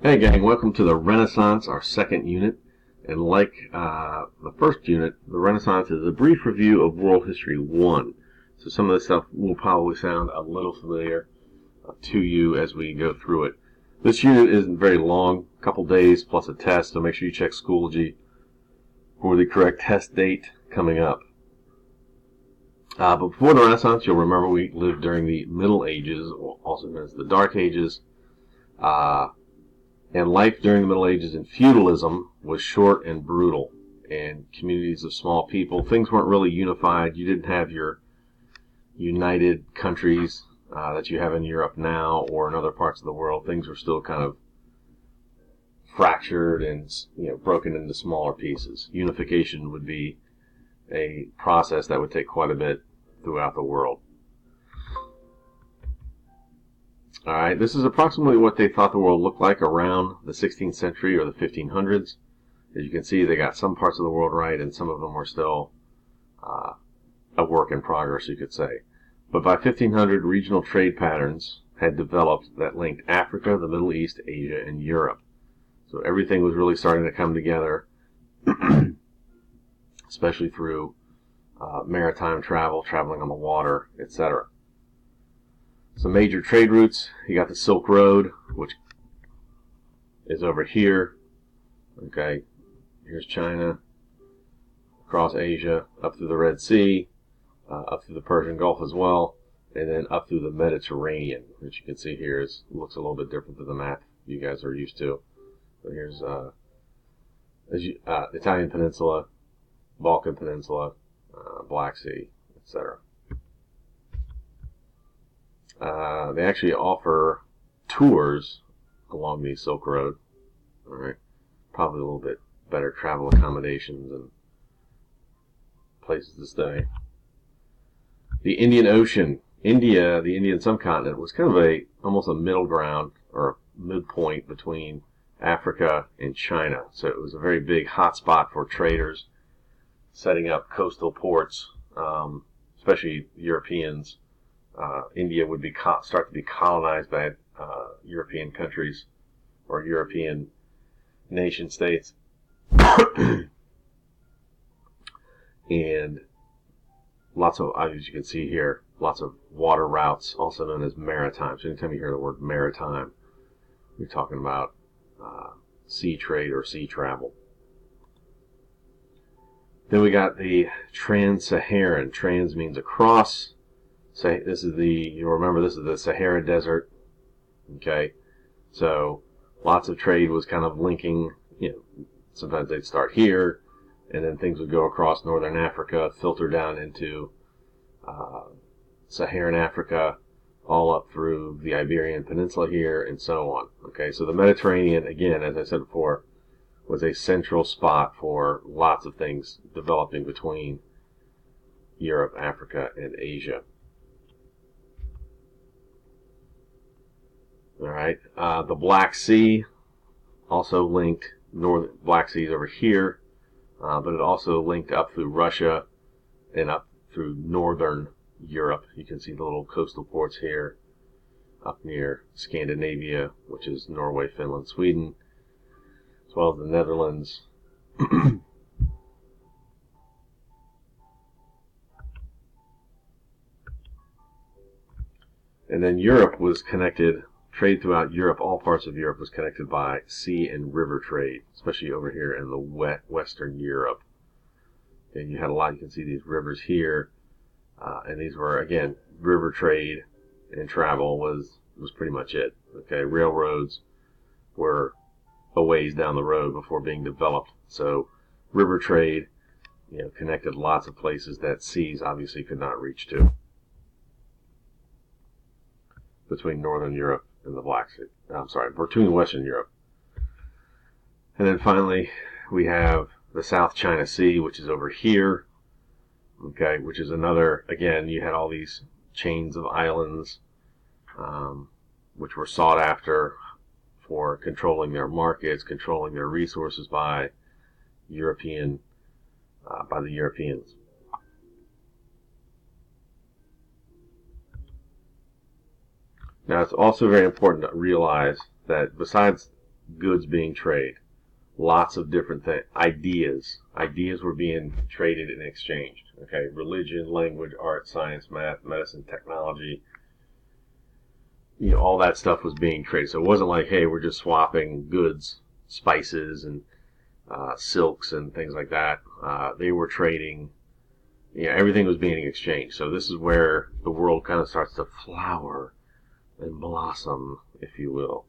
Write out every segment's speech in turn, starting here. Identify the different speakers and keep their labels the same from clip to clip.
Speaker 1: Hey gang, welcome to the Renaissance, our second unit. And like the first unit, the Renaissance is a brief review of World History 1. So some of this stuff will probably sound a little familiar to you as we go through it. This unit isn't very long, a couple days plus a test, so make sure you check Schoology for the correct test date coming up. But before the Renaissance, you'll remember we lived during the Middle Ages, also known as the Dark Ages. And life during the Middle Ages in feudalism was short and brutal. And communities of small people, things weren't really unified. You didn't have your united countries that you have in Europe now or in other parts of the world. Things were still kind of fractured and broken into smaller pieces. Unification would be a process that would take quite a bit throughout the world. Alright, this is approximately what they thought the world looked like around the 16th century or the 1500s. As you can see, they got some parts of the world right, and some of them were still a work in progress, you could say. But by 1500, regional trade patterns had developed that linked Africa, the Middle East, Asia, and Europe. So everything was really starting to come together, especially through maritime travel, traveling on the water, etc. Some major trade routes. You got the Silk Road, which is over here. Okay, here's China, across Asia, up through the Red Sea, up through the Persian Gulf as well, and then up through the Mediterranean, which you can see here looks a little bit different than the map you guys are used to. So here's Italian Peninsula, Balkan Peninsula, Black Sea, etc. They actually offer tours along the Silk Road. All right, probably a little bit better travel accommodations and places to stay. The Indian Ocean, India, the Indian subcontinent, was kind of almost a middle ground or a midpoint between Africa and China. So it was a very big hotspot for traders setting up coastal ports, especially Europeans. India would start to be colonized by European countries or European nation states. And lots of, as you can see here, lots of water routes, also known as maritime. So anytime you hear the word maritime, you're talking about sea trade or sea travel. Then we got the Trans-Saharan. Trans means across. Say you'll remember this is the Sahara Desert. Okay, so lots of trade was kind of linking. Sometimes they'd start here, and then things would go across northern Africa, filter down into Saharan Africa, all up through the Iberian Peninsula here, and so on. Okay, so the Mediterranean, again, as I said before, was a central spot for lots of things developing between Europe, Africa, and Asia. All right, the Black Sea also linked. Black Sea is over here, but it also linked up through Russia and up through northern Europe. You can see the little coastal ports here, up near Scandinavia, which is Norway, Finland, Sweden, as well as the Netherlands. And then Europe was connected. Trade throughout Europe, all parts of Europe, was connected by sea and river trade, especially over here in the Western Europe. And you had a lot. You can see these rivers here, and these were, again, river trade and travel was pretty much it. Okay, railroads were a ways down the road before being developed. So river trade, connected lots of places that seas obviously could not reach to between northern Europe and the Black Sea. Between Western Europe. And then finally, we have the South China Sea, which is over here. Okay, which is another, again, you had all these chains of islands, which were sought after for controlling their markets, controlling their resources by the Europeans. Now, it's also very important to realize that besides goods being traded. Lots of different things. Ideas were being traded and exchanged. Okay, religion, language, art, science, math, medicine, technology. All that stuff was being traded. So it wasn't like, hey, we're just swapping goods, spices, and silks and things like that. They were trading. Everything was being exchanged. So this is where the world kind of starts to flower and blossom, if you will.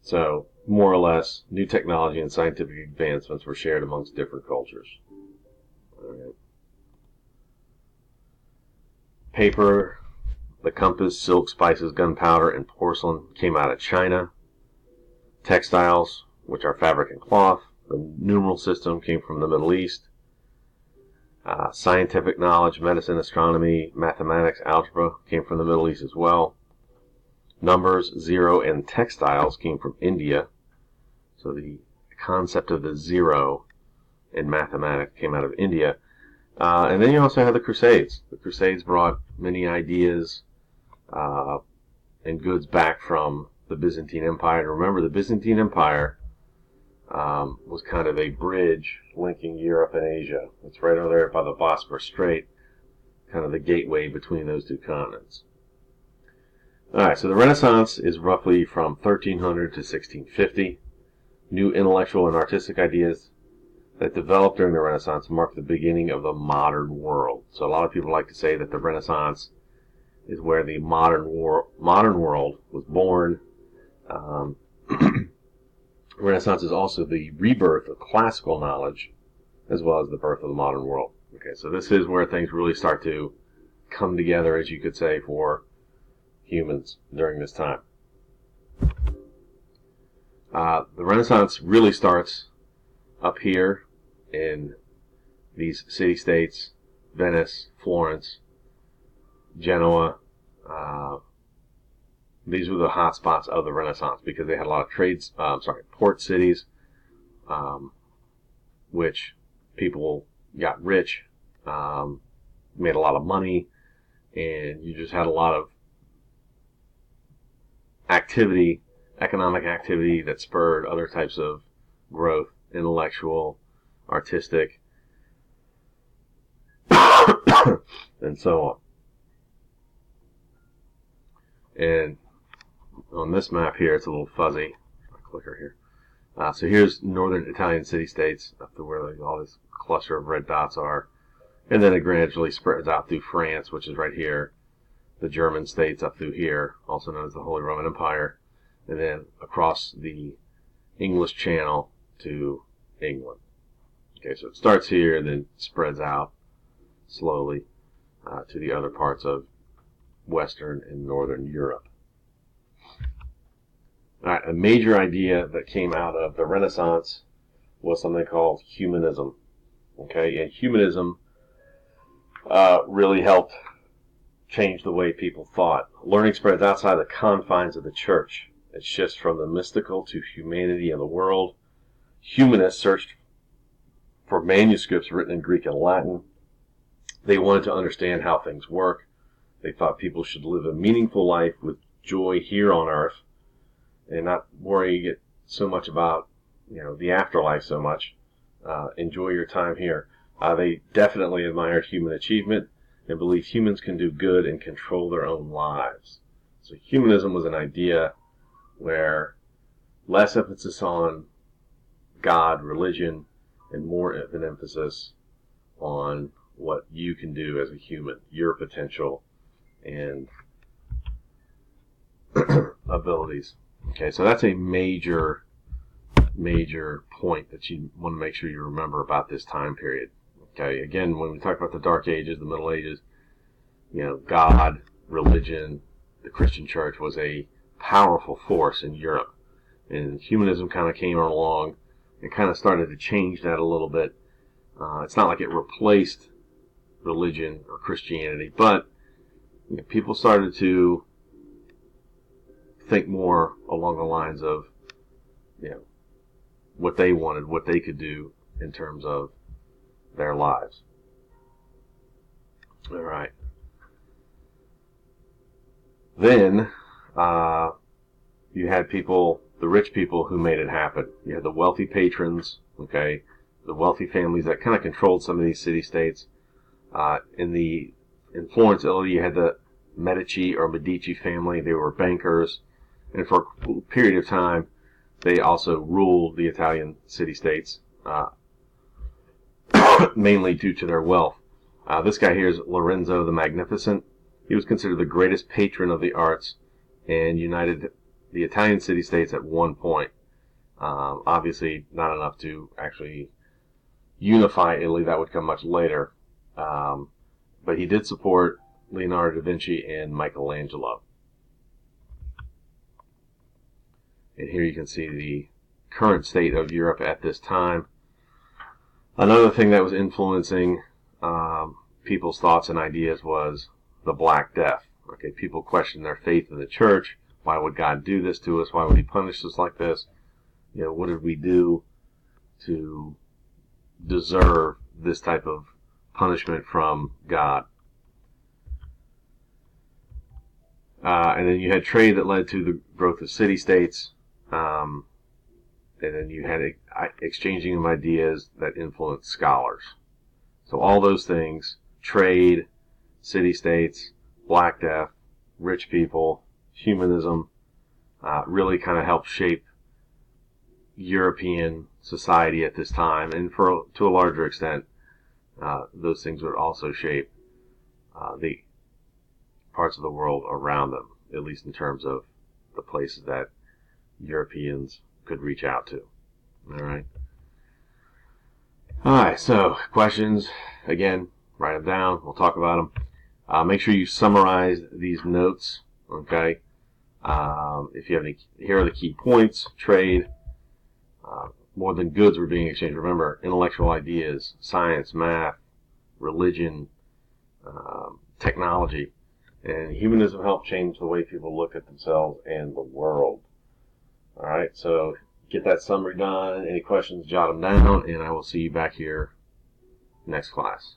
Speaker 1: So, more or less, new technology and scientific advancements were shared amongst different cultures. All right. Paper, the compass, silk, spices, gunpowder, and porcelain came out of China. Textiles, which are fabric and cloth. The numeral system came from the Middle East. Scientific knowledge, medicine, astronomy, mathematics, algebra came from the Middle East as well. Numbers, zero, and textiles came from India. So the concept of the zero in mathematics came out of India. And then you also have the Crusades. The Crusades brought many ideas and goods back from the Byzantine Empire. And remember, the Byzantine Empire was kind of a bridge linking Europe and Asia. It's right over there by the Bosphorus Strait, kind of the gateway between those two continents. Alright, so the Renaissance is roughly from 1300 to 1650. New intellectual and artistic ideas that developed during the Renaissance marked the beginning of the modern world. So a lot of people like to say that the Renaissance is where the modern world was born. Renaissance is also the rebirth of classical knowledge as well as the birth of the modern world. Okay, so this is where things really start to come together, as you could say, for humans during this time. The Renaissance really starts up here in these city-states: Venice, Florence, Genoa. These were the hot spots of the Renaissance because they had a lot of port cities, which people got rich, made a lot of money, and you just had a lot of activity, economic activity that spurred other types of growth, intellectual, artistic, and so on. And on this map here, it's a little fuzzy. My clicker here. So here's northern Italian city-states up to where all this cluster of red dots are. And then it gradually spreads out through France, which is right here. The German states up through here, also known as the Holy Roman Empire, and then across the English Channel to England. Okay, so it starts here and then spreads out slowly to the other parts of Western and Northern Europe. All right, a major idea that came out of the Renaissance was something called humanism. Okay, and humanism really helped change the way people thought. Learning spreads outside the confines of the church. It shifts from the mystical to humanity and the world. Humanists searched for manuscripts written in Greek and Latin. They wanted to understand how things work. They thought people should live a meaningful life with joy here on earth and not worry so much about the afterlife so much. Enjoy your time here. They definitely admired human achievement and believed humans can do good and control their own lives. So humanism was an idea where less emphasis on God, religion, and more of an emphasis on what you can do as a human, your potential and abilities. Okay, so that's a major point that you want to make sure you remember about this time period. Okay, again, when we talk about the Dark Ages, the Middle Ages, God, religion, the Christian church was a powerful force in Europe. And humanism kind of came along and kind of started to change that a little bit. It's not like it replaced religion or Christianity, but people started to think more along the lines of, what they wanted, what they could do in terms of their lives. All right. Then, You had people, the rich people who made it happen. You had the wealthy patrons, okay, the wealthy families that kind of controlled some of these city-states. In Florence, Italy, you had the Medici family. They were bankers, and for a period of time, they also ruled the Italian city-states, mainly due to their wealth. This guy here is Lorenzo the Magnificent. He was considered the greatest patron of the arts and united the Italian city-states at one point. Obviously, not enough to actually unify Italy. That would come much later. But he did support Leonardo da Vinci and Michelangelo. And here you can see the current state of Europe at this time. Another thing that was influencing people's thoughts and ideas was the Black Death. Okay, people questioned their faith in the church. Why would God do this to us? Why would He punish us like this? You know, what did we do to deserve this type of punishment from God? And then you had trade that led to the growth of city-states. And then you had exchanging of ideas that influenced scholars. So all those things, trade, city-states, Black Death, rich people, humanism, really kind of helped shape European society at this time. And to a larger extent, those things would also shape the parts of the world around them, at least in terms of the places that Europeans could reach out to. All right. All right. So questions, again, write them down. We'll talk about them. Make sure you summarize these notes. Okay. If you have any, here are the key points. Trade. More than goods were being exchanged. Remember, intellectual ideas, science, math, religion, technology. And humanism helped change the way people look at themselves and the world. All right, so get that summary done. Any questions, jot them down, and I will see you back here next class.